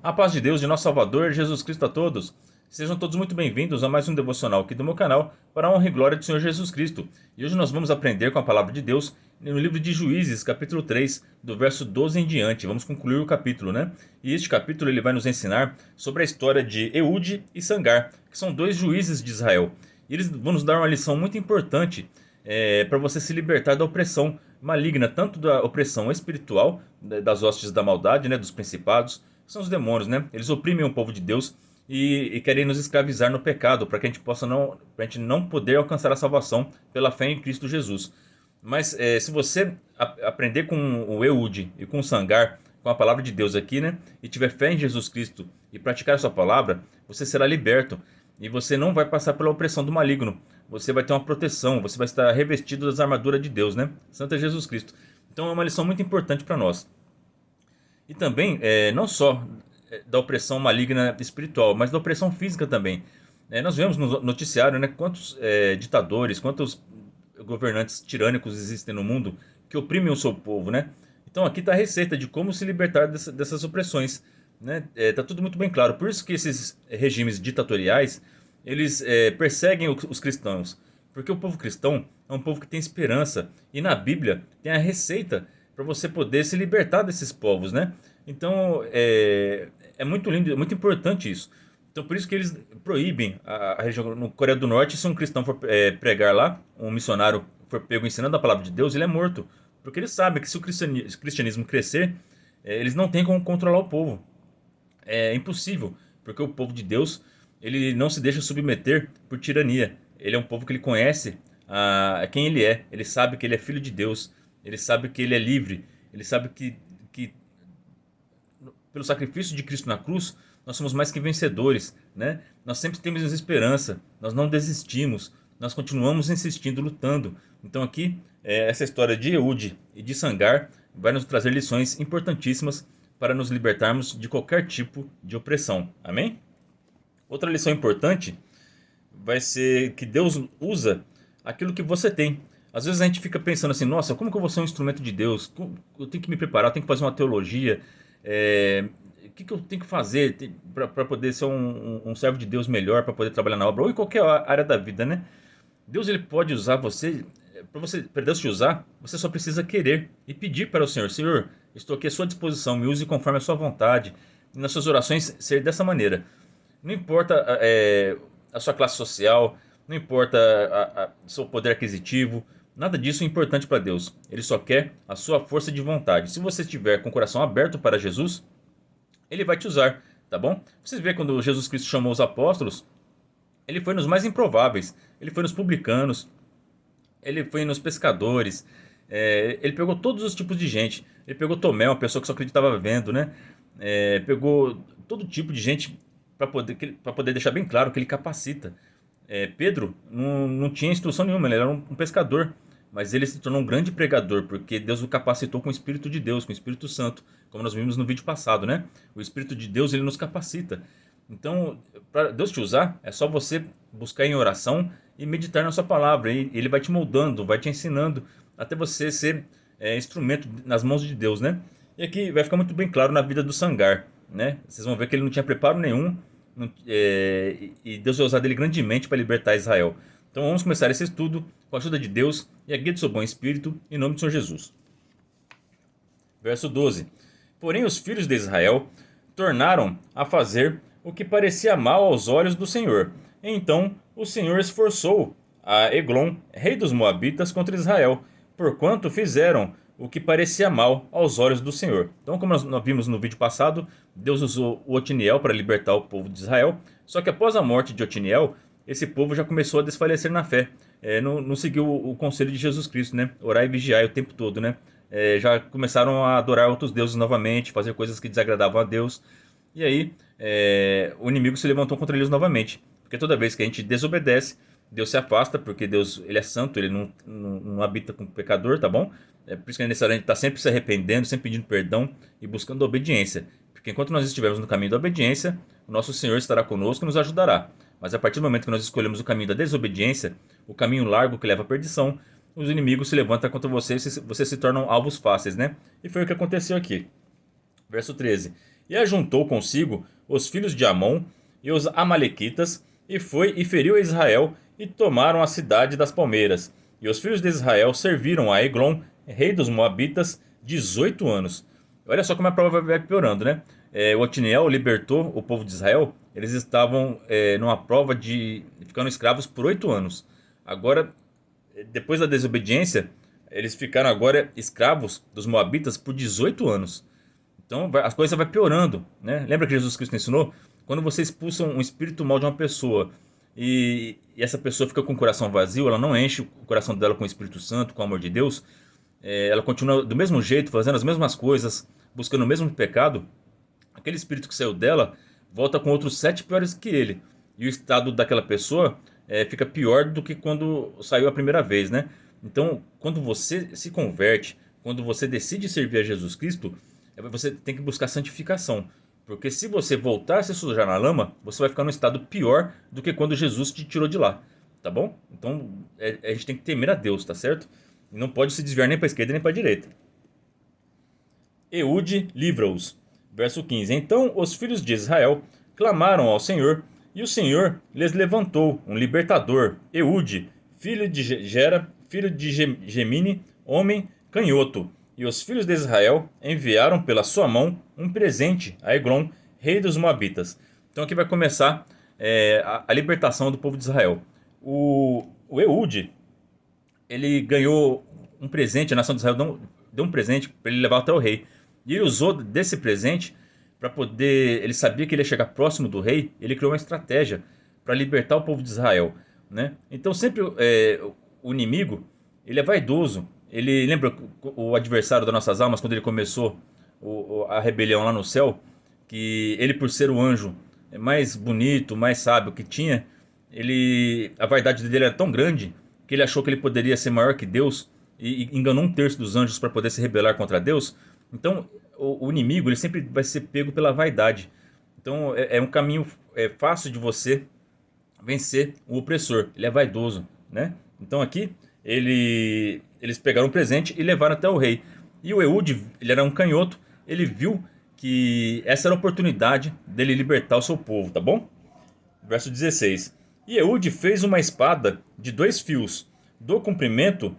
A paz de Deus, de nosso Salvador, Jesus Cristo a todos. Sejam todos muito bem-vindos a mais um devocional aqui do meu canal, para a honra e glória do Senhor Jesus Cristo. E hoje nós vamos aprender com a palavra de Deus no livro de Juízes, capítulo 3, do verso 12 em diante. Vamos concluir o capítulo, né? E este capítulo ele vai nos ensinar sobre a história de Eude e Sangar, que são dois juízes de Israel. E eles vão nos dar uma lição muito importante para você se libertar da opressão maligna, tanto da opressão espiritual, das hostes da maldade, né, dos principados, que são os demônios, né? Eles oprimem o povo de Deus e querem nos escravizar no pecado, para que a gente possa pra gente não poder alcançar a salvação pela fé em Cristo Jesus. Mas se você aprender com o Eude e com o Sangar, com a palavra de Deus aqui, né, e tiver fé em Jesus Cristo e praticar a sua palavra, você será liberto e você não vai passar pela opressão do maligno. Você vai ter uma proteção, você vai estar revestido das armaduras de Deus, né? Santo é Jesus Cristo. Então é uma lição muito importante para nós. E também, não só da opressão maligna espiritual, mas da opressão física também. Nós vemos no noticiário, né, quantos ditadores, quantos governantes tirânicos existem no mundo que oprimem o seu povo, né? Então aqui está a receita de como se libertar dessas opressões, né? Tá tudo muito bem claro. Por isso que esses regimes ditatoriais, eles perseguem os cristãos. Porque o povo cristão é um povo que tem esperança. E na Bíblia tem a receita para você poder se libertar desses povos, né? Então é muito lindo, é muito importante isso. Então por isso que eles proíbem a região no Coreia do Norte, se um cristão for pregar lá, um missionário for pego ensinando a palavra de Deus, ele é morto. Porque eles sabem que se o cristianismo crescer, eles não têm como controlar o povo. É impossível, porque o povo de Deus, ele não se deixa submeter por tirania. Ele é um povo que ele conhece quem ele é. Ele sabe que ele é filho de Deus. Ele sabe que ele é livre. Ele sabe que pelo sacrifício de Cristo na cruz, nós somos mais que vencedores, né? Nós sempre temos esperança. Nós não desistimos. Nós continuamos insistindo, lutando. Então aqui, essa história de Eude e de Sangar vai nos trazer lições importantíssimas para nos libertarmos de qualquer tipo de opressão. Amém? Outra lição importante vai ser que Deus usa aquilo que você tem. Às vezes a gente fica pensando assim, nossa, como que eu vou ser um instrumento de Deus? Eu tenho que me preparar, eu tenho que fazer uma teologia. O que eu tenho que fazer para poder ser um servo de Deus melhor, para poder trabalhar na obra, ou em qualquer área da vida, né? Deus ele pode usar você, para Deus te usar, você só precisa querer e pedir para o Senhor, Senhor, estou aqui à sua disposição, me use conforme a sua vontade. E nas suas orações ser dessa maneira. Não importa a sua classe social, não importa o seu poder aquisitivo, nada disso é importante para Deus. Ele só quer a sua força de vontade. Se você estiver com o coração aberto para Jesus, ele vai te usar, tá bom? Vocês vê quando Jesus Cristo chamou os apóstolos, ele foi nos mais improváveis, ele foi nos publicanos, ele foi nos pescadores, ele pegou todos os tipos de gente. Ele pegou Tomé, uma pessoa que só acreditava vendo, né? Pegou todo tipo de gente para poder deixar bem claro que ele capacita. Pedro não tinha instrução nenhuma, ele era um pescador, mas ele se tornou um grande pregador, porque Deus o capacitou com o Espírito de Deus, com o Espírito Santo, como nós vimos no vídeo passado, né? O Espírito de Deus ele nos capacita. Então, para Deus te usar, é só você buscar em oração e meditar na sua palavra. E ele vai te moldando, vai te ensinando, até você ser instrumento nas mãos de Deus, né? E aqui vai ficar muito bem claro na vida do Sangar, né? Vocês vão ver que ele não tinha preparo nenhum, e Deus vai usar dele grandemente para libertar Israel. Então vamos começar esse estudo com a ajuda de Deus e a guia do seu bom espírito, em nome do Senhor Jesus. Verso 12. Porém os filhos de Israel tornaram a fazer o que parecia mal aos olhos do Senhor. Então o Senhor esforçou a Eglon, rei dos Moabitas, contra Israel, porquanto fizeram o que parecia mal aos olhos do Senhor. Então, como nós vimos no vídeo passado, Deus usou o Otiniel para libertar o povo de Israel. Só que após a morte de Otiniel, esse povo já começou a desfalecer na fé. Não seguiu o conselho de Jesus Cristo, né? Orar e vigiar o tempo todo, né? Já começaram a adorar outros deuses novamente, fazer coisas que desagradavam a Deus. E aí, o inimigo se levantou contra eles novamente. Porque toda vez que a gente desobedece, Deus se afasta, porque Deus ele é santo, ele não habita com o pecador, tá bom? Por isso que é necessário a gente estar sempre se arrependendo, sempre pedindo perdão e buscando a obediência. Porque enquanto nós estivermos no caminho da obediência, o nosso Senhor estará conosco e nos ajudará. Mas a partir do momento que nós escolhemos o caminho da desobediência, o caminho largo que leva à perdição, os inimigos se levantam contra você e vocês se tornam alvos fáceis, né? E foi o que aconteceu aqui. Verso 13. E ajuntou consigo os filhos de Amon e os amalequitas, e foi e feriu a Israel, e tomaram a cidade das palmeiras. E os filhos de Israel serviram a Eglon, rei dos Moabitas, 18 anos. Olha só como a prova vai piorando, né? O Otiniel libertou o povo de Israel. Eles estavam numa prova de ficando escravos por 8 anos. Agora, depois da desobediência, eles ficaram agora escravos dos Moabitas por 18 anos. Então as coisas vai piorando, né? Lembra que Jesus Cristo ensinou? Quando você expulsa um espírito mal de uma pessoa e essa pessoa fica com o coração vazio, ela não enche o coração dela com o Espírito Santo, com o amor de Deus, ela continua do mesmo jeito, fazendo as mesmas coisas, buscando o mesmo pecado, aquele espírito que saiu dela volta com outros 7 piores que ele. E o estado daquela pessoa fica pior do que quando saiu a primeira vez, né? Então, quando você se converte, quando você decide servir a Jesus Cristo, você tem que buscar santificação. Porque se você voltar a se sujar na lama, você vai ficar num estado pior do que quando Jesus te tirou de lá. Tá bom? Então, a gente tem que temer a Deus, tá certo? E não pode se desviar nem para a esquerda nem para a direita. Eude livra-os. Verso 15. Então os filhos de Israel clamaram ao Senhor, e o Senhor lhes levantou um libertador, Eude, filho de Gera, filho de Gemini, homem canhoto. E os filhos de Israel enviaram pela sua mão um presente a Eglon, rei dos Moabitas. Então aqui vai começar a libertação do povo de Israel. O Eude, ele ganhou um presente, a nação de Israel deu um presente para ele levar até o rei. E ele usou desse presente para poder. Ele sabia que ele ia chegar próximo do rei. Ele criou uma estratégia para libertar o povo de Israel, né? Então sempre o inimigo ele é vaidoso. Ele lembra o adversário das nossas almas quando ele começou a rebelião lá no céu, que ele, por ser o anjo mais bonito, mais sábio que tinha, a vaidade dele era tão grande que ele achou que ele poderia ser maior que Deus e enganou um terço dos anjos para poder se rebelar contra Deus. Então, o inimigo ele sempre vai ser pego pela vaidade. Então, é um caminho fácil de você vencer o opressor. Ele é vaidoso, né? Então, aqui, eles pegaram um presente e levaram até o rei. E o Eude, ele era um canhoto, ele viu que essa era a oportunidade dele libertar o seu povo, tá bom? Verso 16. E Eude fez uma espada de 2 fios, do comprimento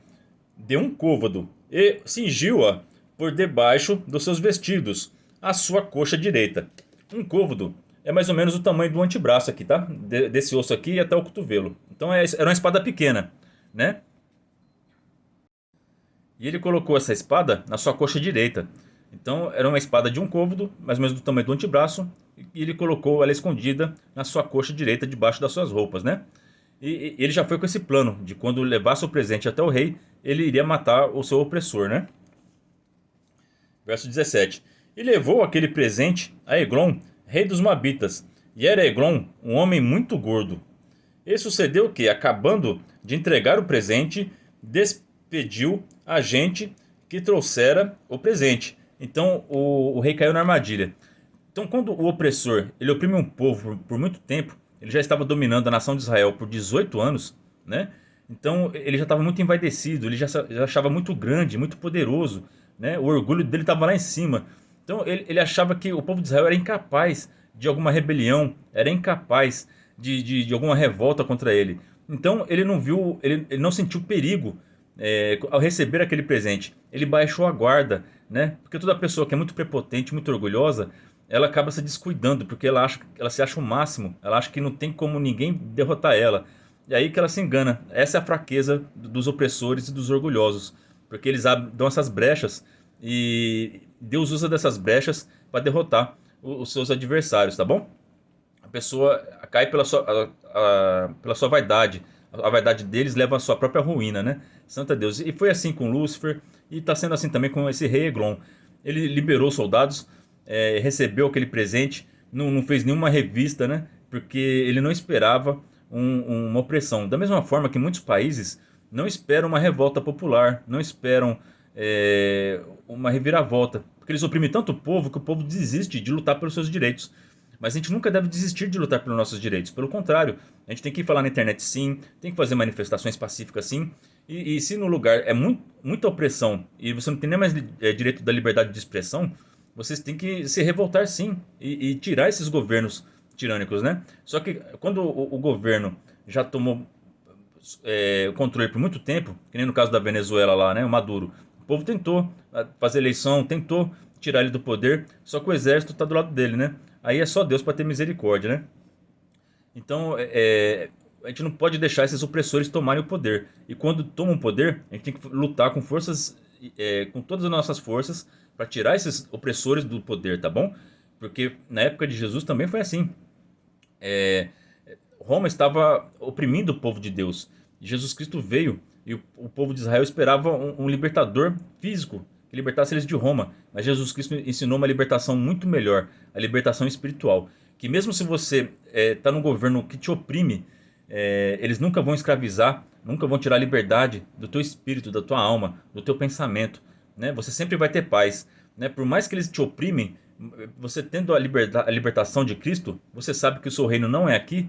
de 1 côvado, e cingiu-a por debaixo dos seus vestidos, à sua coxa direita. 1 côvado é mais ou menos o tamanho do antebraço aqui, tá? Desse osso aqui até o cotovelo. Então era uma espada pequena, né? E ele colocou essa espada na sua coxa direita. Então era uma espada de 1 côvado, mais ou menos do tamanho do antebraço, e ele colocou ela escondida na sua coxa direita, debaixo das suas roupas, né? E ele já foi com esse plano de quando levasse o presente até o rei, ele iria matar o seu opressor, né? Verso 17. E levou aquele presente a Eglon, rei dos Moabitas. E era Eglon um homem muito gordo. E sucedeu que, acabando de entregar o presente, despediu a gente que trouxera o presente. Então o rei caiu na armadilha. Então, quando o opressor ele oprime um povo por muito tempo, ele já estava dominando a nação de Israel por 18 anos, né? Então ele já estava muito envaidecido, ele já achava muito grande, muito poderoso, né? O orgulho dele estava lá em cima. Então ele achava que o povo de Israel era incapaz de alguma rebelião, era incapaz de alguma revolta contra ele. Então ele não viu, ele não sentiu perigo ao receber aquele presente. Ele baixou a guarda, né? Porque toda pessoa que é muito prepotente, muito orgulhosa, ela acaba se descuidando, porque ela se acha o máximo, ela acha que não tem como ninguém derrotar ela. E aí que ela se engana. Essa é a fraqueza dos opressores e dos orgulhosos, porque eles dão essas brechas e Deus usa dessas brechas para derrotar os seus adversários, tá bom? A pessoa cai pela sua vaidade. A vaidade deles leva à sua própria ruína, né? Santa Deus. E foi assim com Lúcifer, e está sendo assim também com esse rei Eglon. Ele liberou os soldados, recebeu aquele presente, não fez nenhuma revista, né? Porque ele não esperava uma opressão. Da mesma forma que muitos países não esperam uma revolta popular, não esperam uma reviravolta, porque eles oprimem tanto o povo que o povo desiste de lutar pelos seus direitos. Mas a gente nunca deve desistir de lutar pelos nossos direitos. Pelo contrário, a gente tem que falar na internet sim, tem que fazer manifestações pacíficas sim. E se no lugar é muita opressão e você não tem nem mais direito da liberdade de expressão, vocês têm que se revoltar sim e tirar esses governos tirânicos, né? Só que quando o governo já tomou o controle por muito tempo, que nem no caso da Venezuela lá, né, o Maduro, o povo tentou fazer eleição, tentou tirar ele do poder, só que o exército está do lado dele, né? Aí é só Deus para ter misericórdia, né? Então, a gente não pode deixar esses opressores tomarem o poder. E quando tomam o poder, a gente tem que lutar com forças, com todas as nossas forças, para tirar esses opressores do poder, tá bom? Porque na época de Jesus também foi assim. É, Roma estava oprimindo o povo de Deus. Jesus Cristo veio e o povo de Israel esperava um libertador físico que libertasse eles de Roma. Mas Jesus Cristo ensinou uma libertação muito melhor, a libertação espiritual. Que mesmo se você está num governo que te oprime, eles nunca vão escravizar, nunca vão tirar a liberdade do teu espírito, da tua alma, do teu pensamento, né? Você sempre vai ter paz, né? Por mais que eles te oprimem, você tendo a libertação de Cristo, você sabe que o seu reino não é aqui.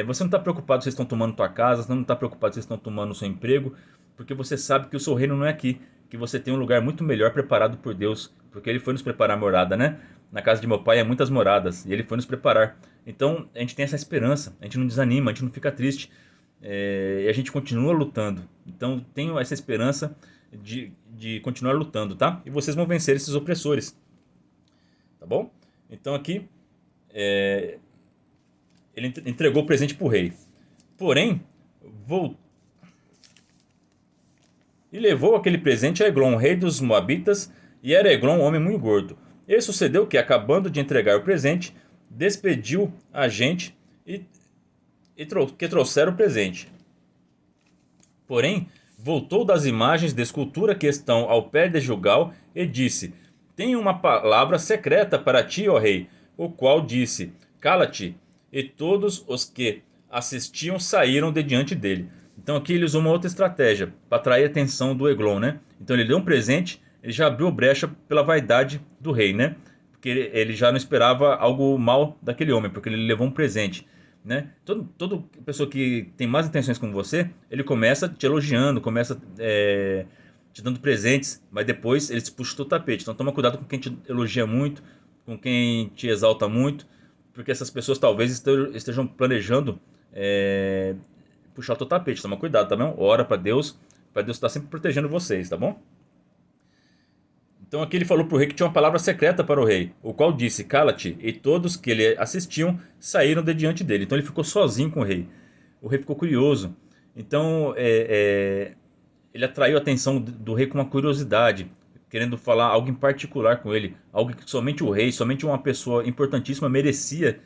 Você não está preocupado se eles estão tomando tua casa, você não está preocupado se eles estão tomando o seu emprego, porque você sabe que o seu reino não é aqui, que você tem um lugar muito melhor preparado por Deus, porque Ele foi nos preparar morada, né? Na casa de meu pai há muitas moradas, e Ele foi nos preparar. Então a gente tem essa esperança, a gente não desanima, a gente não fica triste, e a gente continua lutando. Então tenho essa esperança de continuar lutando, tá? E vocês vão vencer esses opressores, tá bom? Então aqui ele entregou o presente para o rei. Porém, voltou e levou aquele presente a Eglon, rei dos Moabitas, e era Eglon um homem muito gordo. E sucedeu que, acabando de entregar o presente, despediu a gente que trouxeram o presente. Porém, voltou das imagens de escultura que estão ao pé de Gilgal e disse: Tenho uma palavra secreta para ti, ó rei. O qual disse: Cala-te. E todos os que assistiam saíram de diante dele. Então aqui ele usou uma outra estratégia para atrair a atenção do Eglon, né? Então ele deu um presente, ele já abriu brecha pela vaidade do rei, né? Porque ele já não esperava algo mal daquele homem, porque ele levou um presente, né? Toda pessoa que tem más intenções com você, ele começa te elogiando, começa te dando presentes, mas depois ele te puxa o tapete. Então toma cuidado com quem te elogia muito, com quem te exalta muito, porque essas pessoas talvez estejam planejando puxar o teu tapete. Toma cuidado, tá bom? Ora para Deus estar sempre protegendo vocês, tá bom? Então aqui ele falou para o rei que tinha uma palavra secreta para o rei, o qual disse: Cala-te, e todos que lhe assistiam saíram de diante dele. Então ele ficou sozinho com o rei. O rei ficou curioso. Então ele atraiu a atenção do rei com uma curiosidade, querendo falar algo em particular com ele, algo que somente o rei, somente uma pessoa importantíssima merecia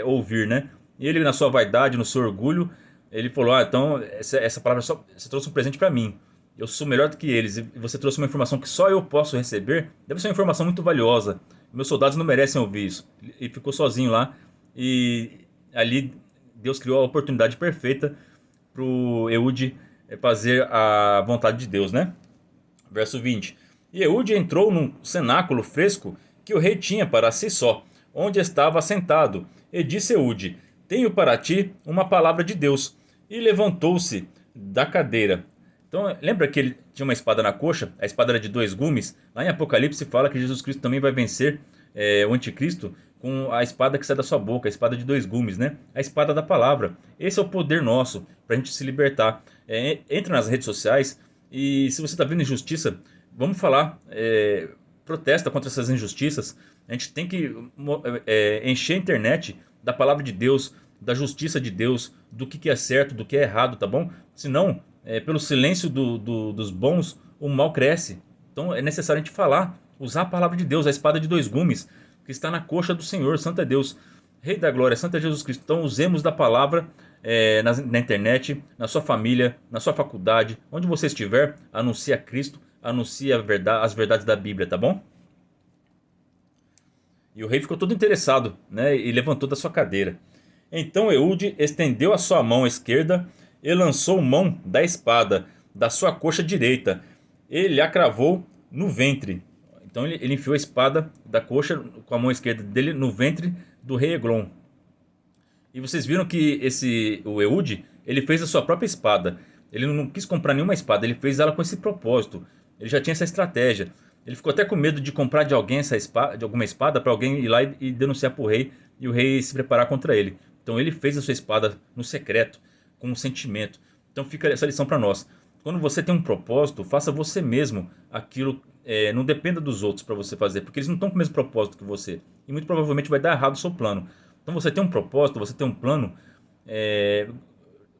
ouvir, né? E ele, na sua vaidade, no seu orgulho, ele falou: então essa palavra você trouxe um presente para mim. Eu sou melhor do que eles, e você trouxe uma informação que só eu posso receber. Deve ser uma informação muito valiosa. Meus soldados não merecem ouvir isso. E ficou sozinho lá, e ali Deus criou a oportunidade perfeita para o Eude fazer a vontade de Deus, né? Verso 20. E Eude entrou num cenáculo fresco que o rei tinha para si só, onde estava assentado, e disse Eude: Tenho para ti uma palavra de Deus. E levantou-se da cadeira. Então, lembra que ele tinha uma espada na coxa? A espada era de 2 gumes. Lá em Apocalipse fala que Jesus Cristo também vai vencer o anticristo com a espada que sai da sua boca, a espada de 2 gumes, né? A espada da palavra. Esse é o poder nosso para a gente se libertar. Entra nas redes sociais e, se você está vendo injustiça, vamos falar, protesta contra essas injustiças. A gente tem que encher a internet da palavra de Deus, da justiça de Deus, do que é certo, do que é errado, tá bom? Senão, pelo silêncio dos bons, o mal cresce. Então é necessário a gente falar, usar a palavra de Deus, a espada de 2 gumes, que está na coxa do Senhor, Santo é Deus, Rei da Glória, Santo é Jesus Cristo. Então usemos da palavra na internet, na sua família, na sua faculdade, onde você estiver, anuncie a Cristo, anuncie as verdades da Bíblia, tá bom? E o rei ficou todo interessado, né, e levantou da sua cadeira. Então Eude estendeu a sua mão esquerda e lançou mão da espada da sua coxa direita. Ele a cravou no ventre. Então ele enfiou a espada da coxa com a mão esquerda dele no ventre do rei Eglon. E vocês viram que o Eude, ele fez a sua própria espada. Ele não quis comprar nenhuma espada, ele fez ela com esse propósito. Ele já tinha essa estratégia. Ele ficou até com medo de comprar de alguém essa espada, de alguma espada, para alguém ir lá e denunciar para o rei e o rei se preparar contra ele. Então ele fez a sua espada no secreto, com um sentimento. Então fica essa lição para nós. Quando você tem um propósito, faça você mesmo aquilo. Não dependa dos outros para você fazer, porque eles não estão com o mesmo propósito que você. E muito provavelmente vai dar errado o seu plano. Então você tem um propósito, você tem um plano.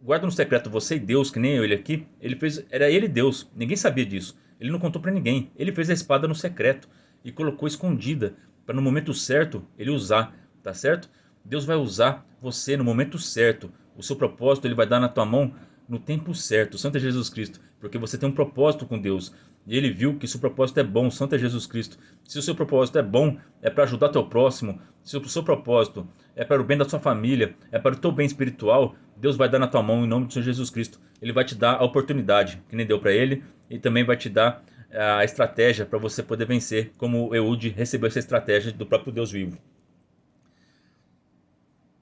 Guarda no secreto você e Deus, que nem eu, ele aqui. Ele fez, era ele Deus, ninguém sabia disso. Ele não contou para ninguém. Ele fez a espada no secreto e colocou escondida para no momento certo ele usar, tá certo? Deus vai usar você no momento certo. O seu propósito ele vai dar na tua mão no tempo certo. Santo é Jesus Cristo, porque você tem um propósito com Deus. E ele viu que seu propósito é bom. Santo é Jesus Cristo. Se o seu propósito é bom, é para ajudar teu próximo. Se o seu propósito é para o bem da sua família, é para o teu bem espiritual, Deus vai dar na tua mão em nome do Senhor Jesus Cristo. Ele vai te dar a oportunidade, que nem deu para ele, e também vai te dar a estratégia para você poder vencer, como Eude recebeu essa estratégia do próprio Deus vivo.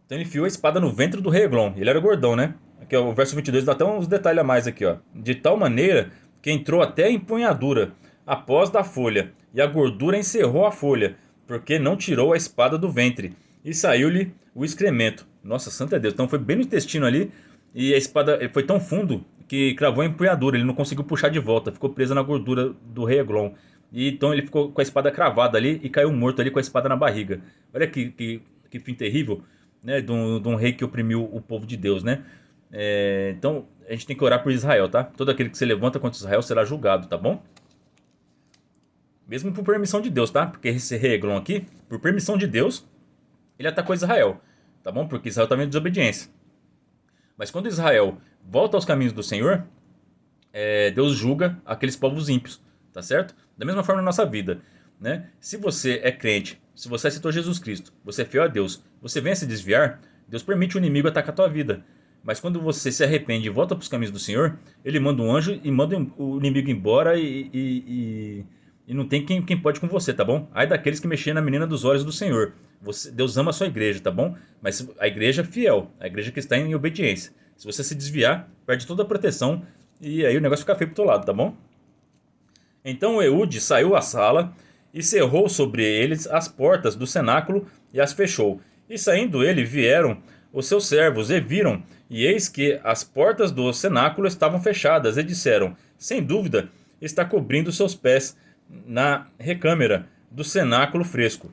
Então ele enfiou a espada no ventre do rei Eglon. Ele era gordão, né? Aqui, ó, o verso 22 dá até uns detalhes a mais aqui, ó. De tal maneira que entrou até a empunhadura após da folha, e a gordura encerrou a folha, porque não tirou a espada do ventre, e saiu-lhe o excremento. Nossa, santo é Deus. Então foi bem no intestino ali, e a espada foi tão fundo que cravou a empunhadura. Ele não conseguiu puxar de volta, ficou presa na gordura do rei Eglon. E então ele ficou com a espada cravada ali e caiu morto ali com a espada na barriga. Olha que fim terrível, né, de um rei que oprimiu o povo de Deus, né? Então a gente tem que orar por Israel, tá? Todo aquele que se levanta contra Israel será julgado, tá bom? Mesmo por permissão de Deus, tá? Porque esse rei Eglon aqui, por permissão de Deus, ele atacou Israel, tá bom? Porque Israel estava em desobediência. Mas quando Israel volta aos caminhos do Senhor, Deus julga aqueles povos ímpios, tá certo? Da mesma forma na nossa vida, né? Se você é crente, se você aceitou Jesus Cristo, você é fiel a Deus, você vem a se desviar, Deus permite o inimigo atacar a tua vida. Mas quando você se arrepende e volta para os caminhos do Senhor, Ele manda um anjo e manda o inimigo embora e não tem quem pode com você, tá bom? Ai daqueles que mexem na menina dos olhos do Senhor. Deus ama a sua igreja, tá bom? Mas a igreja é fiel, a igreja que está em obediência. Se você se desviar, perde toda a proteção e aí o negócio fica feio pro teu lado, tá bom? Então Eude saiu à sala e cerrou sobre eles as portas do cenáculo e as fechou. E saindo ele vieram os seus servos e viram, e eis que as portas do cenáculo estavam fechadas, e disseram: sem dúvida está cobrindo seus pés na recâmara do cenáculo fresco.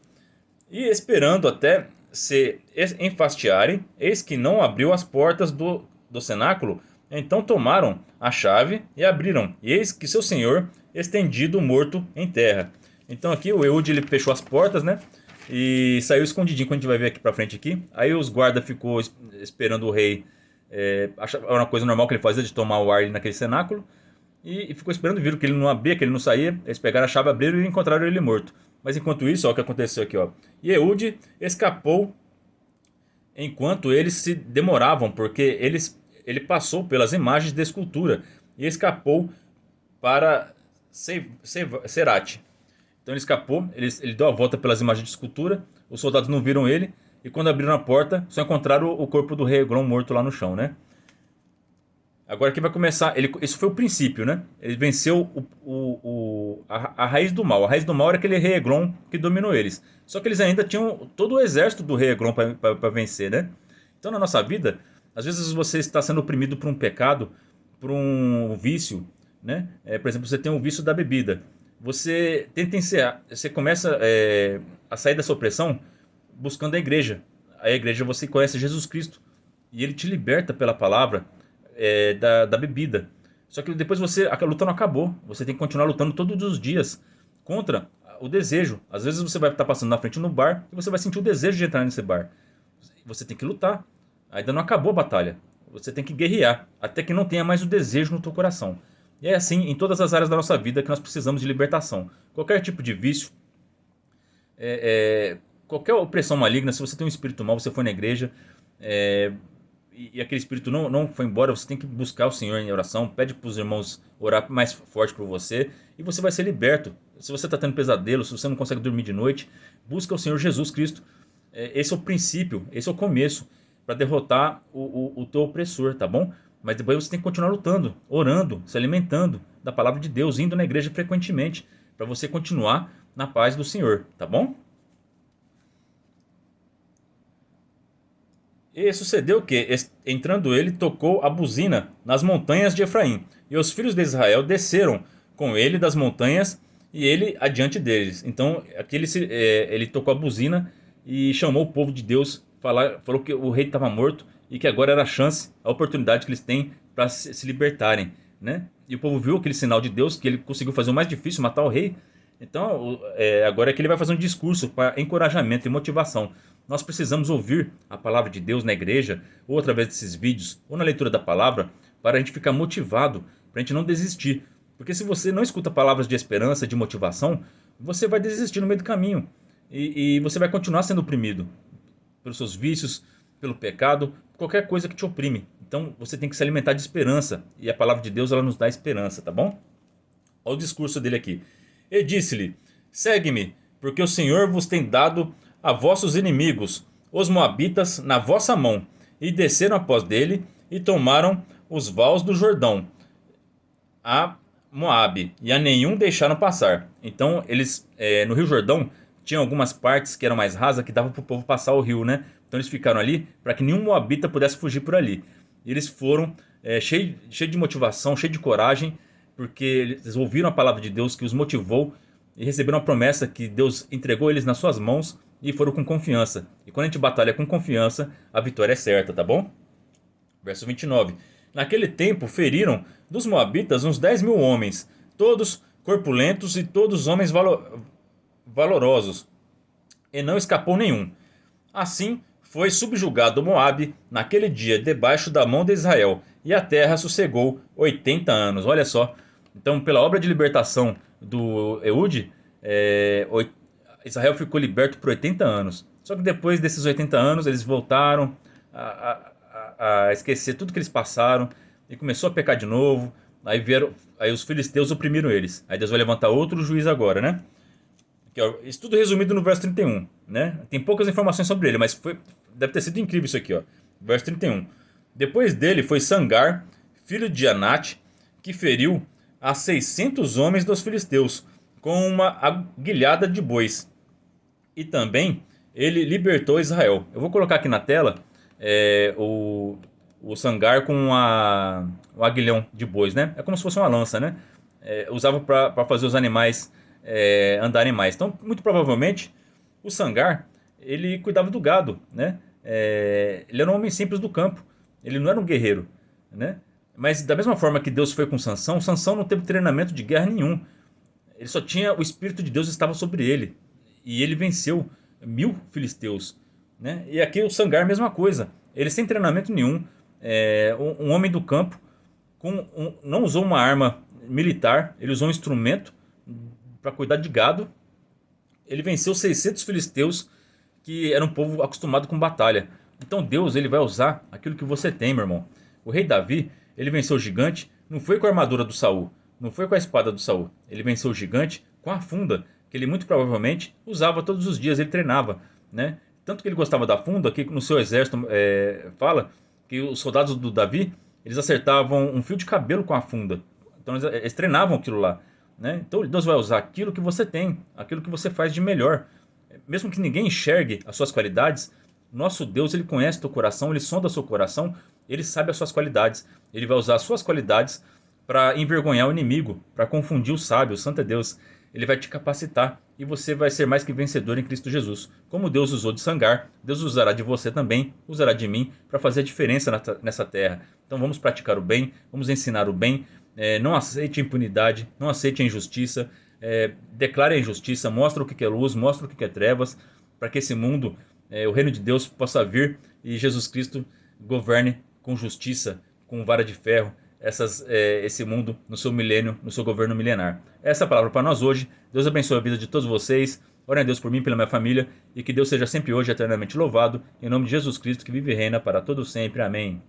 E esperando até se enfastiarem, eis que não abriu as portas do cenáculo. Então tomaram a chave e abriram, e eis que seu senhor estendido morto em terra. Então aqui o Eude ele fechou as portas, né? E saiu escondidinho, quando a gente vai ver aqui pra frente aqui. Aí os guardas ficou esperando o rei. Era uma coisa normal que ele fazia, de tomar o ar ali naquele cenáculo. E ficou esperando, viram que ele não abria, que ele não saía. Eles pegaram a chave, abriram e encontraram ele morto. Mas enquanto isso, ó, o que aconteceu aqui, ó. E Eude escapou enquanto eles se demoravam, porque ele passou pelas imagens de escultura e escapou para Serate. Então ele escapou, ele deu a volta pelas imagens de escultura, os soldados não viram ele, e quando abriram a porta, só encontraram o corpo do rei Eglon morto lá no chão, né? Agora que vai começar, isso foi o princípio, né? Ele venceu a raiz do mal. A raiz do mal era aquele rei Eglon que dominou eles. Só que eles ainda tinham todo o exército do rei Eglon para vencer, né? Então na nossa vida, às vezes você está sendo oprimido por um pecado, por um vício, né? Por exemplo, você tem um vício da bebida. Você começa a sair dessa opressão buscando a igreja. A igreja você conhece Jesus Cristo e ele te liberta pela palavra da bebida. Só que depois a luta não acabou. Você tem que continuar lutando todos os dias contra o desejo. Às vezes você vai estar passando na frente no bar e você vai sentir o desejo de entrar nesse bar. Você tem que lutar. Ainda não acabou a batalha. Você tem que guerrear até que não tenha mais o desejo no teu coração. E é assim em todas as áreas da nossa vida que nós precisamos de libertação. Qualquer tipo de vício, qualquer opressão maligna, se você tem um espírito mau, você foi na igreja e aquele espírito não foi embora, você tem que buscar o Senhor em oração, pede para os irmãos orar mais forte por você e você vai ser liberto. Se você está tendo pesadelo, se você não consegue dormir de noite, busca o Senhor Jesus Cristo. Esse é o princípio, esse é o começo para derrotar o teu opressor, tá bom? Mas depois você tem que continuar lutando, orando, se alimentando da palavra de Deus, indo na igreja frequentemente. para você continuar na paz do Senhor, tá bom? E sucedeu que, entrando ele, tocou a buzina nas montanhas de Efraim. E os filhos de Israel desceram com ele das montanhas e ele adiante deles. Então aqui ele tocou a buzina e chamou o povo de Deus, falou que o rei estava morto e que agora era a chance, a oportunidade que eles têm para se libertarem, né? E o povo viu aquele sinal de Deus, que ele conseguiu fazer o mais difícil, matar o rei. Então agora é que ele vai fazer um discurso para encorajamento e motivação. Nós precisamos ouvir a palavra de Deus na igreja, ou através desses vídeos, ou na leitura da palavra, para a gente ficar motivado, para a gente não desistir. Porque se você não escuta palavras de esperança, de motivação, você vai desistir no meio do caminho. E você vai continuar sendo oprimido pelos seus vícios, pelo pecado, qualquer coisa que te oprime. Então você tem que se alimentar de esperança. E a palavra de Deus, ela nos dá esperança, tá bom? Olha o discurso dele aqui. E disse-lhe: segue-me, porque o Senhor vos tem dado a vossos inimigos, os moabitas, na vossa mão. E desceram após dele e tomaram os vales do Jordão, a Moabe, e a nenhum deixaram passar. Então eles, no Rio Jordão, tinha algumas partes que eram mais rasas, que dava para o povo passar o rio, né? Então eles ficaram ali para que nenhum moabita pudesse fugir por ali. E eles foram cheio de motivação, cheio de coragem, porque eles ouviram a palavra de Deus que os motivou e receberam a promessa que Deus entregou eles nas suas mãos e foram com confiança. E quando a gente batalha com confiança, a vitória é certa, tá bom? Verso 29. Naquele tempo feriram dos moabitas uns 10.000 homens, todos corpulentos e todos homens valorosos, e não escapou nenhum. Assim foi subjugado Moabe naquele dia debaixo da mão de Israel, e a terra sossegou 80 anos. Olha só. Então, pela obra de libertação do Eude, Israel ficou liberto por 80 anos. Só que depois desses 80 anos, eles voltaram a esquecer tudo que eles passaram e começou a pecar de novo. Aí os filisteus oprimiram eles. Aí Deus vai levantar outro juiz agora, né? Isso tudo resumido no verso 31, né? Tem poucas informações sobre ele, mas deve ter sido incrível isso aqui, ó. Verso 31. Depois dele foi Sangar, filho de Anate, que feriu a 600 homens dos filisteus com uma aguilhada de bois. E também ele libertou Israel. Eu vou colocar aqui na tela o Sangar com o aguilhão de bois, né? É como se fosse uma lança, né? Usava para fazer os animais andarem mais. Então, muito provavelmente, o Sangar, ele cuidava do gado, né? Ele era um homem simples do campo. Ele não era um guerreiro, né? Mas da mesma forma que Deus foi com Sansão, Sansão não teve treinamento de guerra nenhum. Ele só tinha, o Espírito de Deus estava sobre ele. E ele venceu 1.000 filisteus, né? E aqui o Sangar, mesma coisa. Ele sem treinamento nenhum, um homem do campo, não usou uma arma militar, ele usou um instrumento para cuidar de gado. Ele venceu 600 filisteus, que era um povo acostumado com batalha. Então Deus, ele vai usar aquilo que você tem, meu irmão. O rei Davi, ele venceu o gigante, não foi com a armadura do Saul, não foi com a espada do Saul. Ele venceu o gigante com a funda, que ele muito provavelmente usava todos os dias, ele treinava, né? Tanto que ele gostava da funda, que no seu exército fala que os soldados do Davi, eles acertavam um fio de cabelo com a funda. Então eles treinavam aquilo lá, né? Então Deus vai usar aquilo que você tem, aquilo que você faz de melhor. Mesmo que ninguém enxergue as suas qualidades, nosso Deus, ele conhece o teu coração, ele sonda o seu coração, ele sabe as suas qualidades. Ele vai usar as suas qualidades para envergonhar o inimigo, para confundir o sábio, o santo é Deus. Ele vai te capacitar e você vai ser mais que vencedor em Cristo Jesus. Como Deus usou de Sangar, Deus usará de você também, usará de mim para fazer a diferença nessa terra. Então vamos praticar o bem, vamos ensinar o bem. Não aceite impunidade, não aceite a injustiça. Declare a injustiça, mostra o que é luz, mostra o que é trevas, para que esse mundo, o reino de Deus possa vir e Jesus Cristo governe com justiça, com vara de ferro, esse mundo no seu milênio, no seu governo milenar. Essa é a palavra para nós hoje. Deus abençoe a vida de todos vocês. Orem a Deus por mim e pela minha família, e que Deus seja sempre hoje eternamente louvado, em nome de Jesus Cristo, que vive e reina para todo sempre. Amém.